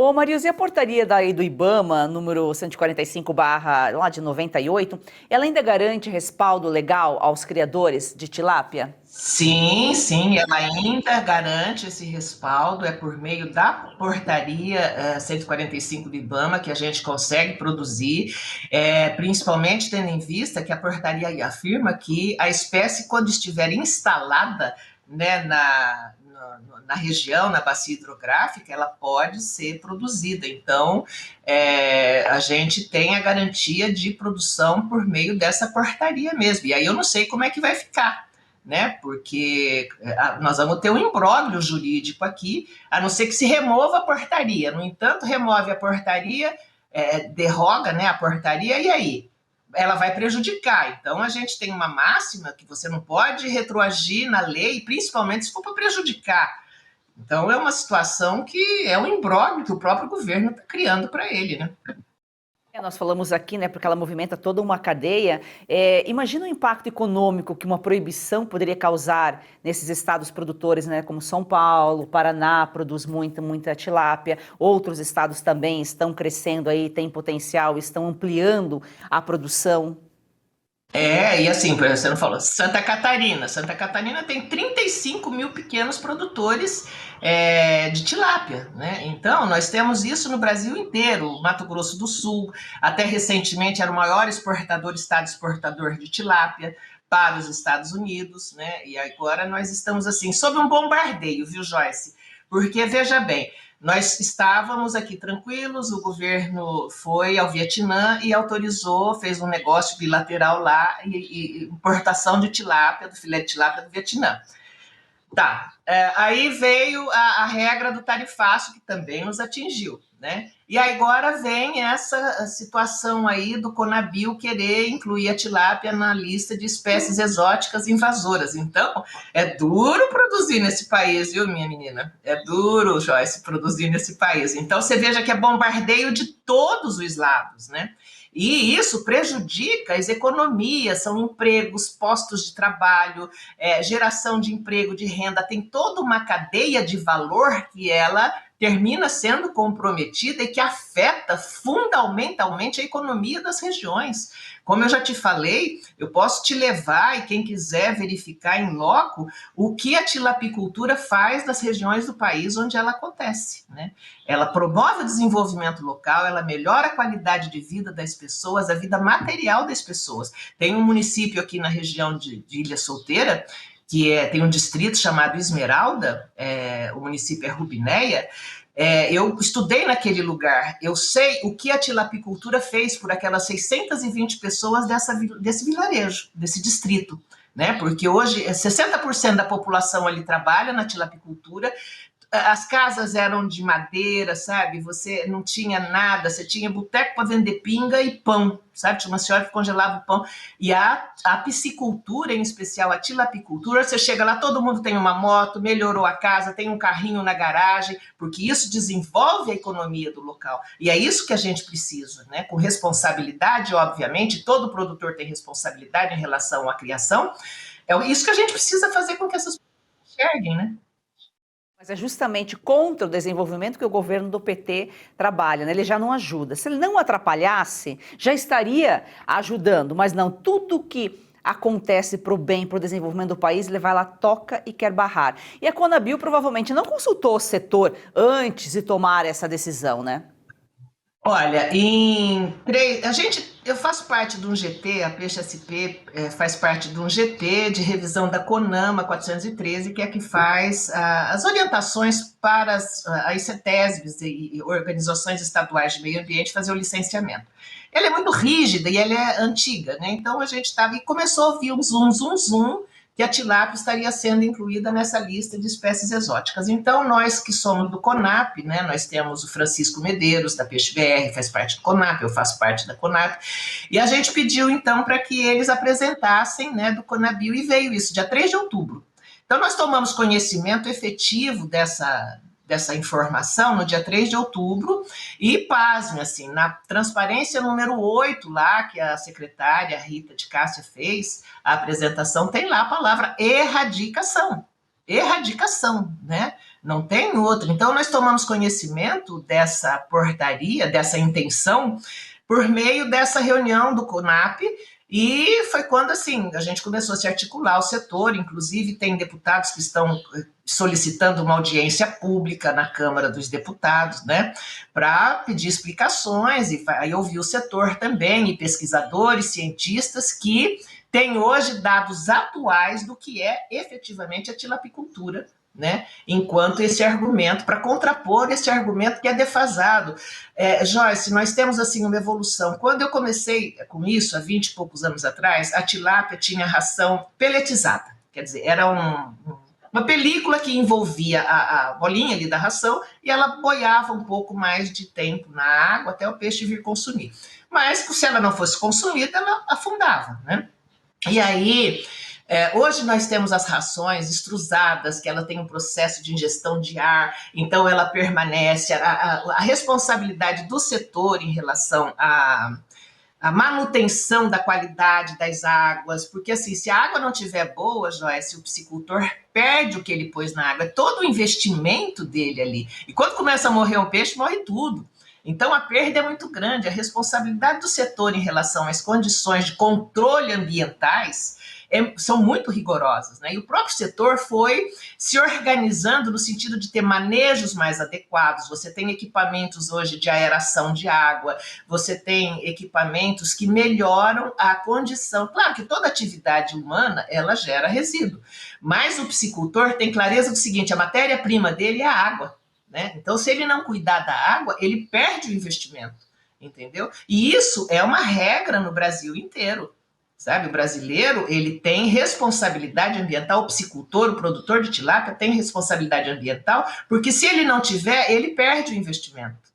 Ô, Marilza, e a portaria daí do IBAMA, número 145 barra, lá de 98, ela ainda garante respaldo legal aos criadores de tilápia? Sim, sim, ela ainda garante esse respaldo, é por meio da portaria 145 do IBAMA que a gente consegue produzir, principalmente tendo em vista que a portaria aí afirma que a espécie, quando estiver instalada, né, na região, na bacia hidrográfica, ela pode ser produzida. Então, a gente tem a garantia de produção por meio dessa portaria mesmo. E aí eu não sei como é que vai ficar, né? Porque nós vamos ter um imbróglio jurídico aqui, a não ser que se remova a portaria. No entanto, remove a portaria, derroga, né, a portaria, e aí? Ela vai prejudicar. Então, a gente tem uma máxima que você não pode retroagir na lei, principalmente se for para prejudicar. Então, é uma situação que é um imbróglio que o próprio governo está criando para ele, né? Nós falamos aqui, né, porque ela movimenta toda uma cadeia. Imagina o impacto econômico que uma proibição poderia causar nesses estados produtores, né, como São Paulo, Paraná produz muita tilápia. Outros estados também estão crescendo aí, têm potencial, estão ampliando a produção. E assim, você não falou, Santa Catarina. Santa Catarina tem 35 mil pequenos produtores de tilápia, né? Então, nós temos isso no Brasil inteiro. Mato Grosso do Sul, até recentemente, era o maior estado exportador de tilápia para os Estados Unidos, né? E agora nós estamos, assim, sob um bombardeio, viu, Joyce? Porque, veja bem, nós estávamos aqui tranquilos, o governo foi ao Vietnã e autorizou, fez um negócio bilateral lá, e importação de tilápia, do filé de tilápia do Vietnã. Tá, aí veio a regra do tarifaço, que também nos atingiu, né? E agora vem essa situação aí do Conabio querer incluir a tilápia na lista de espécies exóticas invasoras. Então, é duro produzir nesse país, viu, minha menina? É duro, Joyce, produzir nesse país. Então, você veja que é bombardeio de todos os lados, né? E isso prejudica as economias, são empregos, postos de trabalho, geração de emprego, de renda, tem toda uma cadeia de valor que ela termina sendo comprometida e que afeta fundamentalmente a economia das regiões. Como eu já te falei, eu posso te levar, e quem quiser verificar em loco, o que a tilapicultura faz nas regiões do país onde ela acontece, né? Ela promove o desenvolvimento local, ela melhora a qualidade de vida das pessoas, a vida material das pessoas. Tem um município aqui na região de Ilha Solteira, tem um distrito chamado Esmeralda, o município é Rubinéia. Eu estudei naquele lugar, eu sei o que a tilapicultura fez por aquelas 620 pessoas desse vilarejo, desse distrito, né? Porque hoje 60% da população ali trabalha na tilapicultura. As casas eram de madeira, sabe? Você não tinha nada, você tinha boteco para vender pinga e pão, sabe? Tinha uma senhora que congelava o pão. E a piscicultura, em especial a tilapicultura, você chega lá, todo mundo tem uma moto, melhorou a casa, tem um carrinho na garagem, porque isso desenvolve a economia do local. E é isso que a gente precisa, né? Com responsabilidade, obviamente, todo produtor tem responsabilidade em relação à criação. É isso que a gente precisa fazer com que essas pessoas enxerguem, né? Mas é justamente contra o desenvolvimento que o governo do PT trabalha, né? Ele já não ajuda. Se ele não atrapalhasse, já estaria ajudando, mas não, tudo que acontece para o bem, para o desenvolvimento do país, ele vai lá, toca e quer barrar. E a Conabio provavelmente não consultou o setor antes de tomar essa decisão, né? Olha, eu faço parte de um GT, a Peixe SP faz parte de um GT de revisão da CONAMA 413, que é que faz as orientações para as CETESBs e organizações estaduais de meio ambiente fazer o licenciamento. Ela é muito rígida e ela é antiga, né? Então a gente estava e começou a ouvir um zum, zum, zum, que a tilápia estaria sendo incluída nessa lista de espécies exóticas. Então, nós que somos do CONAP, né, nós temos o Francisco Medeiros, da Peixe BR, faz parte do CONAP, eu faço parte da CONAP, e a gente pediu, então, para que eles apresentassem, né, do Conabio, e veio isso, dia 3 de outubro. Então, nós tomamos conhecimento efetivo dessa informação no dia 3 de outubro, e pasme, assim, na transparência número 8 lá, que a secretária Rita de Cássia fez, a apresentação tem lá a palavra erradicação, erradicação, né? não tem outro. Então, nós tomamos conhecimento dessa portaria, dessa intenção, por meio dessa reunião do CONAP, e foi quando, assim, a gente começou a se articular o setor, inclusive tem deputados que estão solicitando uma audiência pública na Câmara dos Deputados, né, para pedir explicações e ouvir o setor também, e pesquisadores, cientistas que têm hoje dados atuais do que é efetivamente a tilapicultura, né? Enquanto esse argumento, para contrapor esse argumento que é defasado. Joyce, nós temos assim uma evolução. Quando eu comecei com isso, há 20 e poucos anos atrás, a tilápia tinha ração peletizada, quer dizer, era uma película que envolvia a bolinha ali da ração e ela boiava um pouco mais de tempo na água até o peixe vir consumir. Mas se ela não fosse consumida, ela afundava, né? E aí, hoje nós temos as rações extrusadas, que ela tem um processo de ingestão de ar, então ela permanece, a responsabilidade do setor em relação a manutenção da qualidade das águas, porque assim, se a água não estiver boa, Joyce, o piscicultor perde o que ele pôs na água, é todo o investimento dele ali. E quando começa a morrer um peixe, morre tudo. Então a perda é muito grande, a responsabilidade do setor em relação às condições de controle ambientais são muito rigorosas, né? E o próprio setor foi se organizando no sentido de ter manejos mais adequados. Você tem equipamentos hoje de aeração de água, você tem equipamentos que melhoram a condição. Claro que toda atividade humana, ela gera resíduo, mas o piscicultor tem clareza do seguinte, a matéria-prima dele é a água, né? Então, se ele não cuidar da água, ele perde o investimento, entendeu? E isso é uma regra no Brasil inteiro. Sabe, o brasileiro, ele tem responsabilidade ambiental, o piscicultor, o produtor de tilápia tem responsabilidade ambiental, porque se ele não tiver, ele perde o investimento.